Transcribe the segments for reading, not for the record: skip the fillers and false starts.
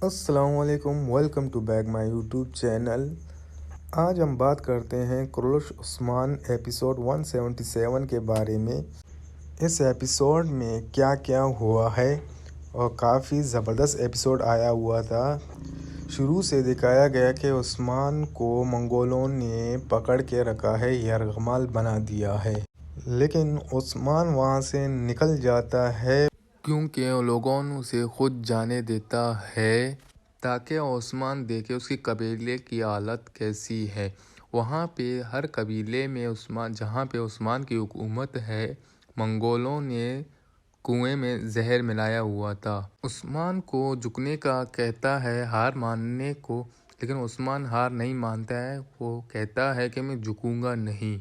السلام علیکم، welcome to back my YouTube channel. آج ہم بات کرتے ہیں کرولش عثمان ایپیسوڈ 177 کے بارے میں۔ اس ایپیسوڈ میں کیا کیا ہوا ہے اور کافی زبردست ایپیسوڈ آیا ہوا تھا۔ شروع سے دکھایا گیا کہ عثمان کو منگولوں نے پکڑ کے رکھا ہے، یرغمال بنا دیا ہے، لیکن عثمان وہاں سے نکل جاتا ہے کیونکہ لوگوں اسے خود جانے دیتا ہے تاکہ عثمان دیکھے اس کے قبیلے کی حالت کیسی ہے۔ وہاں پہ ہر قبیلے میں جہاں پہ عثمان کی حکومت ہے، منگولوں نے کنویں میں زہر ملایا ہوا تھا۔ عثمان کو جھکنے کا کہتا ہے، ہار ماننے کو، لیکن عثمان ہار نہیں مانتا ہے۔ وہ کہتا ہے کہ میں جھکوں گا نہیں۔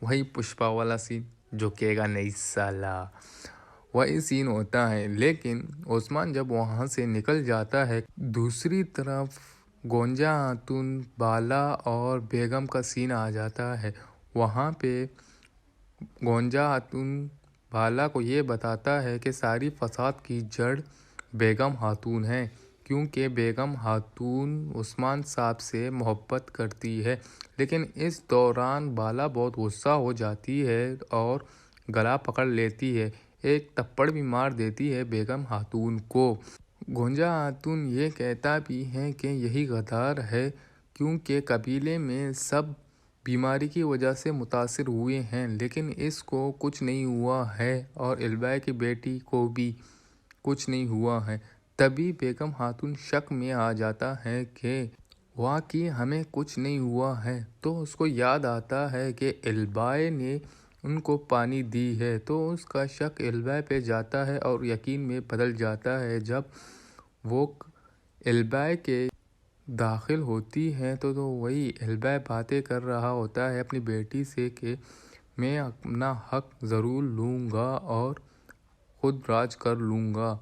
وہی پشپا والا سین، جھکے گا نہیں سالا، وہی سین ہوتا ہے۔ لیکن عثمان جب وہاں سے نکل جاتا ہے، دوسری طرف گونجا خاتون، بالا اور بیگم کا سین آ جاتا ہے۔ وہاں پہ گونجا خاتون بالا کو یہ بتاتا ہے کہ ساری فساد کی جڑ بیگم خاتون ہے، کیونکہ بیگم خاتون عثمان صاحب سے محبت کرتی ہے۔ لیکن اس دوران بالا بہت غصہ ہو جاتی ہے اور گلا پکڑ لیتی ہے، ایک تھپڑ بھی مار دیتی ہے بیگم خاتون کو۔ گونجا خاتون یہ کہتا بھی ہے کہ یہی غدار ہے، کیونکہ قبیلے میں سب بیماری کی وجہ سے متاثر ہوئے ہیں، لیکن اس کو کچھ نہیں ہوا ہے اور البائی کی بیٹی کو بھی کچھ نہیں ہوا ہے۔ تبھی بیگم خاتون شک میں آ جاتا ہے کہ واقعی ہمیں کچھ نہیں ہوا ہے، تو اس کو یاد آتا ہے کہ البائی نے ان کو پانی دی ہے، تو اس کا شک البائی پہ جاتا ہے اور یقین میں بدل جاتا ہے۔ جب وہ البائی کے داخل ہوتی ہے تو وہی البائی باتیں کر رہا ہوتا ہے اپنی بیٹی سے کہ میں اپنا حق ضرور لوں گا اور خود راج کر لوں گا۔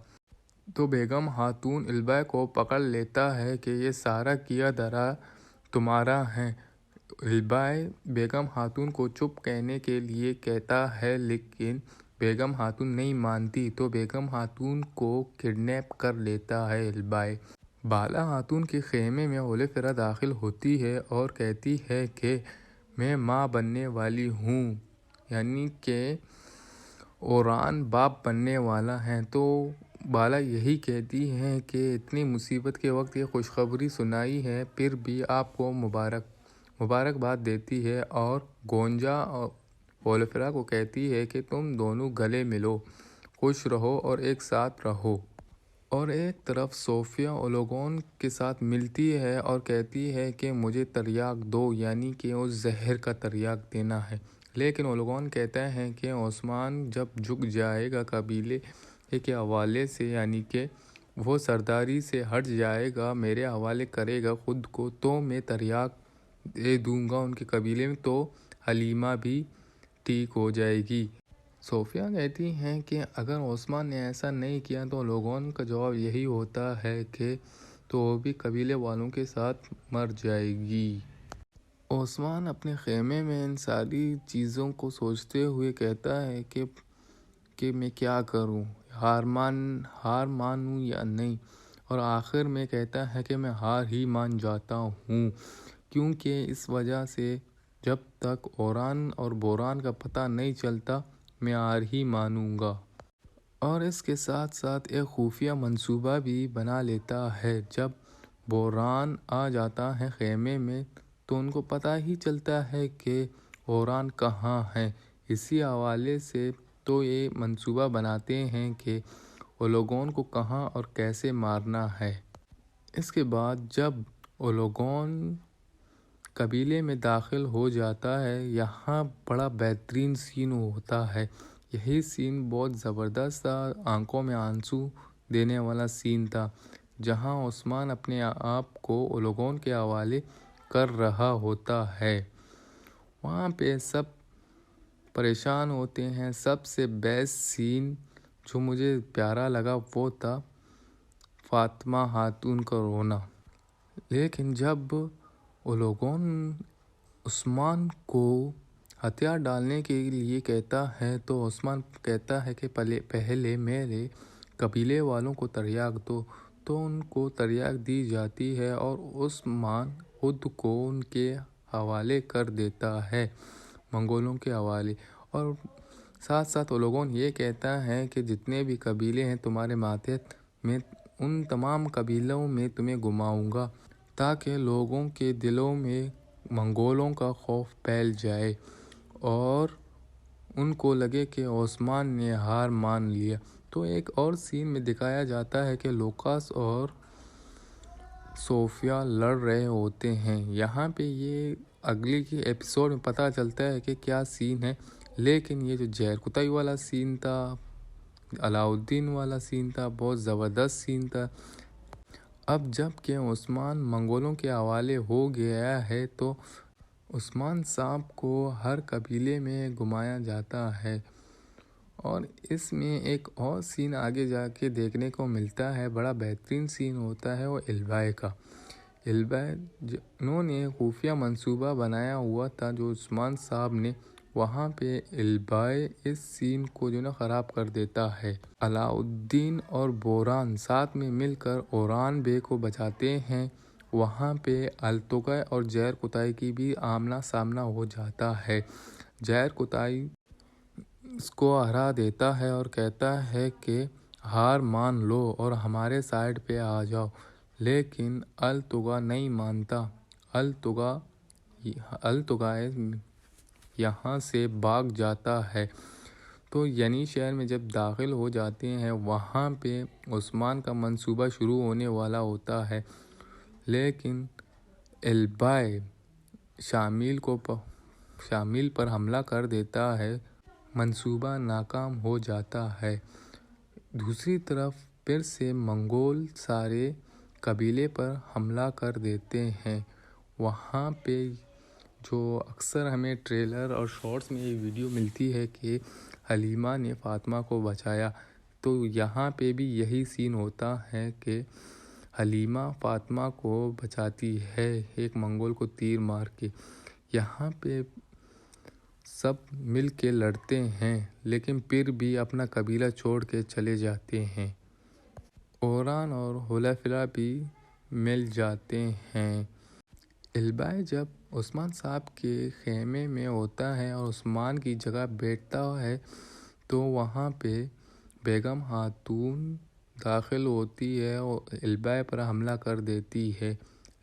تو بیگم خاتون البائی کو پکڑ لیتا ہے کہ یہ سارا کیا دھرا تمہارا ہے۔ البائی بیگم خاتون کو چپ کہنے کے لیے کہتا ہے، لیکن بیگم خاتون نہیں مانتی، تو بیگم خاتون کو کڈنیپ کر لیتا ہے البائی۔ بالا خاتون کے خیمے میں اول فرا داخل ہوتی ہے اور کہتی ہے کہ میں ماں بننے والی ہوں، یعنی کہ اوران باپ بننے والا ہے۔ تو بالا یہی کہتی ہے کہ اتنی مصیبت کے وقت یہ خوشخبری سنائی ہے، پھر بھی آپ کو مبارکباد دیتی ہے اور گونجا اور اولفرا کو کہتی ہے کہ تم دونوں گلے ملو، خوش رہو اور ایک ساتھ رہو۔ اور ایک طرف صوفیہ اولاگون کے ساتھ ملتی ہے اور کہتی ہے کہ مجھے تریاک دو، یعنی کہ اس زہر کا تریاک دینا ہے۔ لیکن اولاگون کہتا ہے کہ عثمان جب جھک جائے گا قبیلے کے حوالے سے، یعنی کہ وہ سرداری سے ہٹ جائے گا، میرے حوالے کرے گا خود کو، تو میں تریاک دے دوں گا ان کے قبیلے میں، تو حلیمہ بھی ٹھیک ہو جائے گی۔ صوفیہ کہتی ہیں کہ اگر عثمان نے ایسا نہیں کیا تو لوگوں کا جواب یہی ہوتا ہے کہ تو وہ بھی قبیلے والوں کے ساتھ مر جائے گی۔ عثمان اپنے خیمے میں ان ساری چیزوں کو سوچتے ہوئے کہتا ہے کہ میں کیا کروں، ہار مانوں یا نہیں، اور آخر میں کہتا ہے کہ میں ہار ہی مان جاتا ہوں، کیونکہ اس وجہ سے جب تک اوران اور بوران کا پتہ نہیں چلتا میں ہار ہی مانوں گا۔ اور اس کے ساتھ ساتھ ایک خفیہ منصوبہ بھی بنا لیتا ہے۔ جب بوران آ جاتا ہے خیمے میں تو ان کو پتہ ہی چلتا ہے کہ اوران کہاں ہے۔ اسی حوالے سے تو یہ منصوبہ بناتے ہیں کہ اولاگون کو کہاں اور کیسے مارنا ہے۔ اس کے بعد جب اولاگون قبیلے میں داخل ہو جاتا ہے، یہاں بڑا بہترین سین ہوتا ہے۔ یہی سین بہت زبردست تھا، آنکھوں میں آنسو دینے والا سین تھا، جہاں عثمان اپنے آپ کو اولاگون کے حوالے کر رہا ہوتا ہے۔ وہاں پہ سب پریشان ہوتے ہیں۔ سب سے بیسٹ سین جو مجھے پیارا لگا وہ تھا فاطمہ خاتون کا رونا۔ لیکن جب اولاگون عثمان کو ہتھیار ڈالنے کے لیے کہتا ہے تو عثمان کہتا ہے کہ پہلے میرے قبیلے والوں کو تریاک دو، تو ان کو تریاک دی جاتی ہے اور عثمان خود کو ان کے حوالے کر دیتا ہے، منگولوں کے حوالے، اور ساتھ ساتھ وہ لوگوں یہ کہتا ہے کہ جتنے بھی قبیلے ہیں تمہارے ماتحت، میں ان تمام قبیلوں میں تمہیں گھماؤں گا تاکہ لوگوں کے دلوں میں منگولوں کا خوف پھیل جائے اور ان کو لگے کہ عثمان نے ہار مان لیا۔ تو ایک اور سین میں دکھایا جاتا ہے کہ لوکاس اور صوفیہ لڑ رہے ہوتے ہیں۔ یہاں پہ یہ اگلی کی ایپیسوڈ میں پتہ چلتا ہے کہ کیا سین ہے، لیکن یہ جو زہر کتائی والا سین تھا، علاؤالدین والا سین تھا، بہت زبردست سین تھا۔ اب جب کہ عثمان منگولوں کے حوالے ہو گیا ہے تو عثمان صاحب کو ہر قبیلے میں گھمایا جاتا ہے، اور اس میں ایک اور سین آگے جا کے دیکھنے کو ملتا ہے، بڑا بہترین سین ہوتا ہے وہ البائی کا۔ البائی انہوں نے خفیہ منصوبہ بنایا ہوا تھا جو عثمان صاحب نے، وہاں پہ البائی اس سین کو خراب کر دیتا ہے۔ علاؤالدین اور بوران ساتھ میں مل کر اوران بے کو بچاتے ہیں، وہاں پہ التگائی اور زہر کتائی کی بھی آمنا سامنا ہو جاتا ہے۔ زہر کتائی اس کو ہرا دیتا ہے اور کہتا ہے کہ ہار مان لو اور ہمارے سائیڈ پہ آ جاؤ، لیکن التگائی نہیں مانتا۔ التگائی یہاں سے بھاگ جاتا ہے، تو ینی شہر میں جب داخل ہو جاتے ہیں وہاں پہ عثمان کا منصوبہ شروع ہونے والا ہوتا ہے، لیکن البائی شامل پر حملہ کر دیتا ہے، منصوبہ ناکام ہو جاتا ہے۔ دوسری طرف پھر سے منگول سارے قبیلے پر حملہ کر دیتے ہیں۔ وہاں پہ جو اکثر ہمیں ٹریلر اور شارٹس میں یہ ویڈیو ملتی ہے کہ حلیمہ نے فاطمہ کو بچایا، تو یہاں پہ بھی یہی سین ہوتا ہے کہ حلیمہ فاطمہ کو بچاتی ہے ایک منگول کو تیر مار کے۔ یہاں پہ سب مل کے لڑتے ہیں لیکن پھر بھی اپنا قبیلہ چھوڑ کے چلے جاتے ہیں۔ اوران اور حلیفہ بھی مل جاتے ہیں۔ البائی جب عثمان صاحب کے خیمے میں ہوتا ہے اور عثمان کی جگہ بیٹھتا ہے تو وہاں پہ بیگم خاتون داخل ہوتی ہے اور البائی پر حملہ کر دیتی ہے،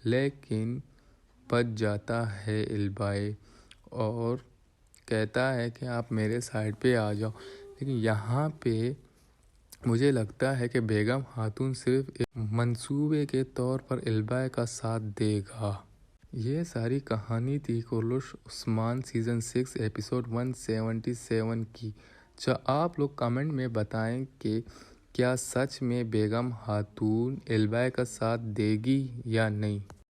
لیکن بچ جاتا ہے البائی اور کہتا ہے کہ آپ میرے سائیڈ پہ آ جاؤ۔ لیکن یہاں پہ مجھے لگتا ہے کہ بیگم خاتون صرف ایک منصوبے کے طور پر البائی کا ساتھ دے گا۔ یہ ساری کہانی تھی کرلش عثمان سیزن 6 ایپیسوڈ 177 کی۔ آپ لوگ کمنٹ میں بتائیں کہ کیا سچ میں بیگم خاتون البائی کا ساتھ دے گی یا نہیں۔